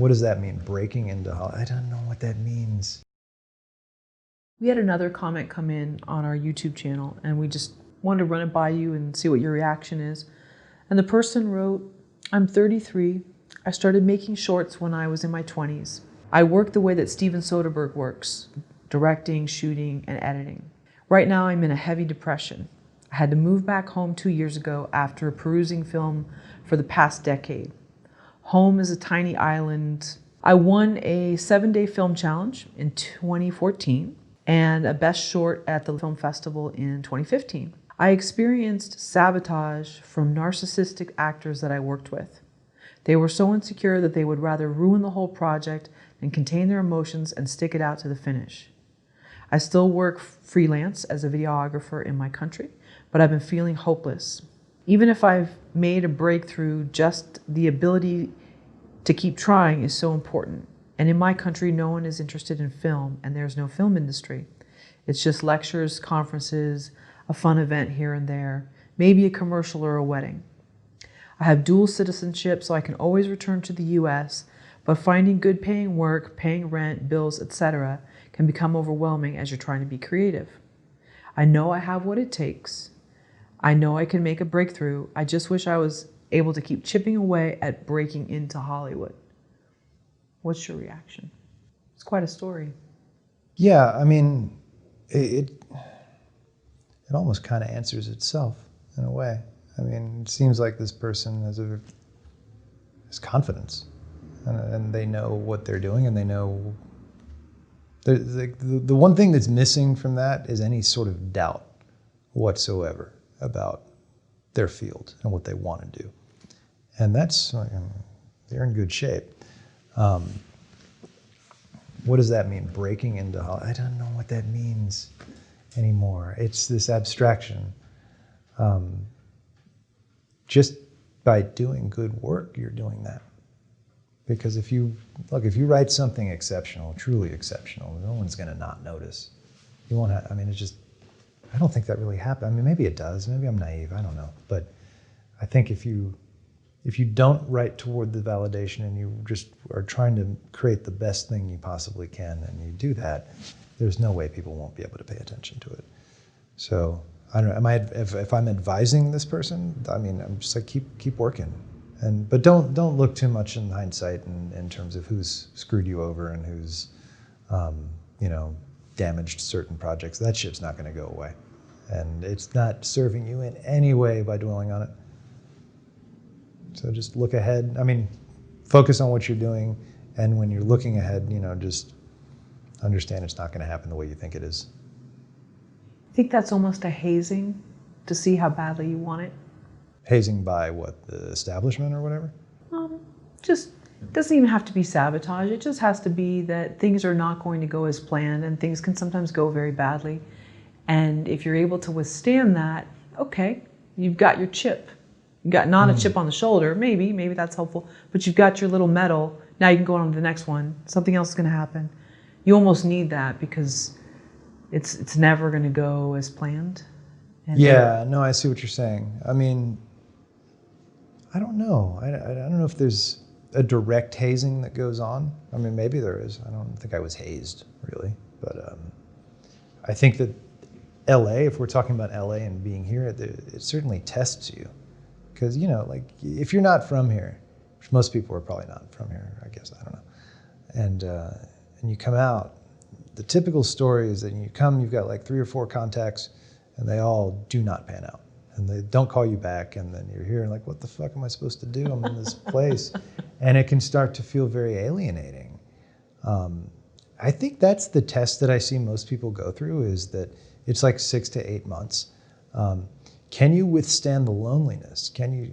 What does that mean, breaking into Hollywood? I don't know what that means. We had another comment come in on our YouTube channel, and we just wanted to run it by you and see what your reaction is. And the person wrote, I'm 33. I started making shorts when I was in my 20s. I work the way that Steven Soderbergh works, directing, shooting, and editing. Right now I'm in a heavy depression. I had to move back home 2 years ago after perusing film for the past decade. Home is a tiny island. I won a 7-day film challenge in 2014 and a best short at the film festival in 2015. I experienced sabotage from narcissistic actors that I worked with. They were so insecure that they would rather ruin the whole project than contain their emotions and stick it out to the finish. I still work freelance as a videographer in my country, but I've been feeling hopeless. Even if I've made a breakthrough, just the ability to keep trying is so important. And in my country, no one is interested in film, and there's no film industry. It's just lectures, conferences, a fun event here and there, maybe a commercial or a wedding. I have dual citizenship, so I can always return to the US, but finding good paying work, paying rent, bills, etc. can become overwhelming as you're trying to be creative. I know I have what it takes. I know I can make a breakthrough. I just wish I was able to keep chipping away at breaking into Hollywood. What's your reaction? It's quite a story. Yeah, I mean, it almost kind of answers itself in a way. I mean, it seems like this person has confidence, and they know what they're doing, and they know. The one thing that's missing from that is any sort of doubt whatsoever about their field and what they want to do. And that's, they're in good shape. What does that mean, breaking into Hollywood? I don't know what that means anymore. It's this abstraction. Just by doing good work, you're doing that. Because if you write something exceptional, truly exceptional, no one's going to not notice. You won't have, I mean, it's just, I don't think that really happened. I mean, maybe it does. Maybe I'm naive. I don't know. But I think if you don't write toward the validation and you just are trying to create the best thing you possibly can, and you do that, there's no way people won't be able to pay attention to it. So I don't know. If I'm advising this person, I mean, I'm just like keep working, but don't look too much in hindsight in terms of who's screwed you over and who's damaged certain projects. That shit's not going to go away, and it's not serving you in any way by dwelling on it. So just look ahead. I mean, focus on what you're doing, and when you're looking ahead, just understand it's not going to happen the way you think it is. I think that's almost a hazing to see how badly you want it. Hazing by what, the establishment or whatever? Just doesn't even have to be sabotage. It just has to be that things are not going to go as planned, and things can sometimes go very badly. And if you're able to withstand that, okay, you've got your chip. You've got not a chip on the shoulder, maybe that's helpful, but you've got your little medal. Now you can go on to the next one. Something else is going to happen. You almost need that because it's never going to go as planned. And yeah, no, I see what you're saying. I mean, I don't know. I don't know if there's a direct hazing that goes on. I mean, maybe there is. I don't think I was hazed, really. But I think that LA, if we're talking about LA and being here, it certainly tests you. Because, like, if you're not from here, which most people are probably not from here, I guess, I don't know. And you come out, the typical story is that you come, you've got like 3 or 4 contacts, and they all do not pan out. And they don't call you back, and then you're here and like, what the fuck am I supposed to do? I'm in this place. And it can start to feel very alienating. I think that's the test that I see most people go through, is that it's like 6 to 8 months. Can you withstand the loneliness? Can you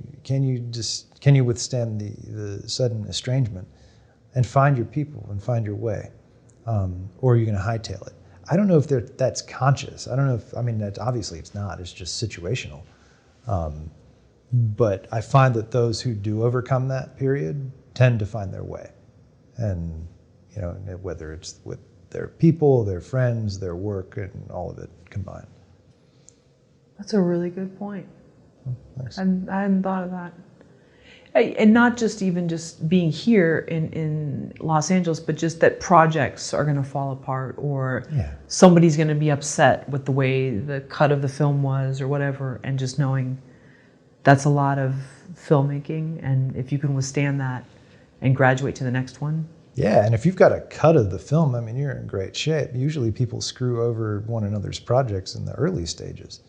withstand the sudden estrangement and find your people and find your way? Or are you going to hightail it? I don't know if that's conscious. I don't know if, I mean, obviously it's not, it's just situational. But I find that those who do overcome that period tend to find their way. And, whether it's with their people, their friends, their work, and all of it combined. That's a really good point. Thanks. I hadn't thought of that. And not just even just being here in Los Angeles, but just that projects are going to fall apart, or Yeah. somebody's going to be upset with the way the cut of the film was or whatever, and just knowing that's a lot of filmmaking, and if you can withstand that and graduate to the next one. Yeah, and if you've got a cut of the film, I mean, you're in great shape. Usually people screw over one another's projects in the early stages.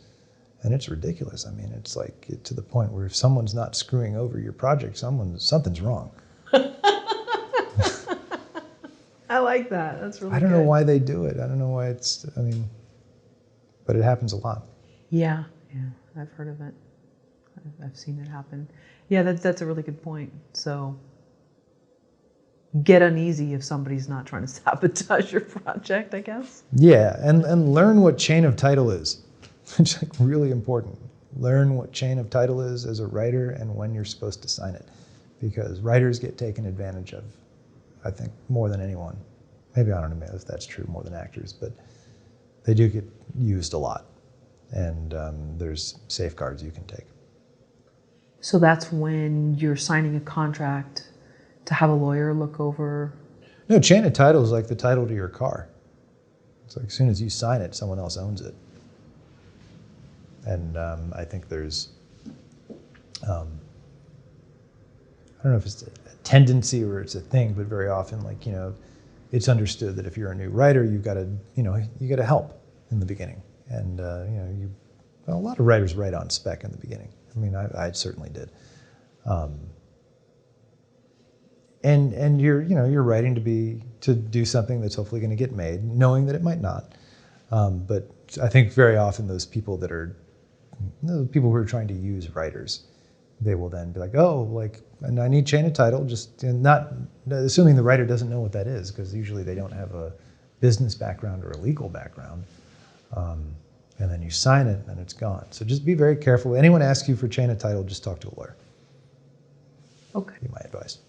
And it's ridiculous. I mean, it's like to the point where if someone's not screwing over your project, something's wrong. I like that. That's really I don't know good. why they do it. I don't know why but it happens a lot. Yeah, I've heard of it. I've seen it happen. Yeah, that's a really good point. So get uneasy if somebody's not trying to sabotage your project, I guess. Yeah, and learn what chain of title is. It's like really important. Learn what chain of title is as a writer and when you're supposed to sign it. Because writers get taken advantage of, I think, more than anyone. Maybe, I don't know if that's true, more than actors, but they do get used a lot. And there's safeguards you can take. So that's when you're signing a contract to have a lawyer look over? No, chain of title is like the title to your car. It's like as soon as you sign it, someone else owns it. And I think there's, I don't know if it's a tendency or it's a thing, but very often, like, it's understood that if you're a new writer, you've got to, you got to help in the beginning. And, a lot of writers write on spec in the beginning. I mean, I certainly did. And you're writing to do something that's hopefully going to get made, knowing that it might not. But I think very often those people who are trying to use writers, they will then be like, and I need chain of title, just not assuming the writer doesn't know what that is, because usually they don't have a business background or a legal background. And then you sign it and it's gone. So just be very careful. Anyone asks you for chain of title, just talk to a lawyer. Okay. Be my advice.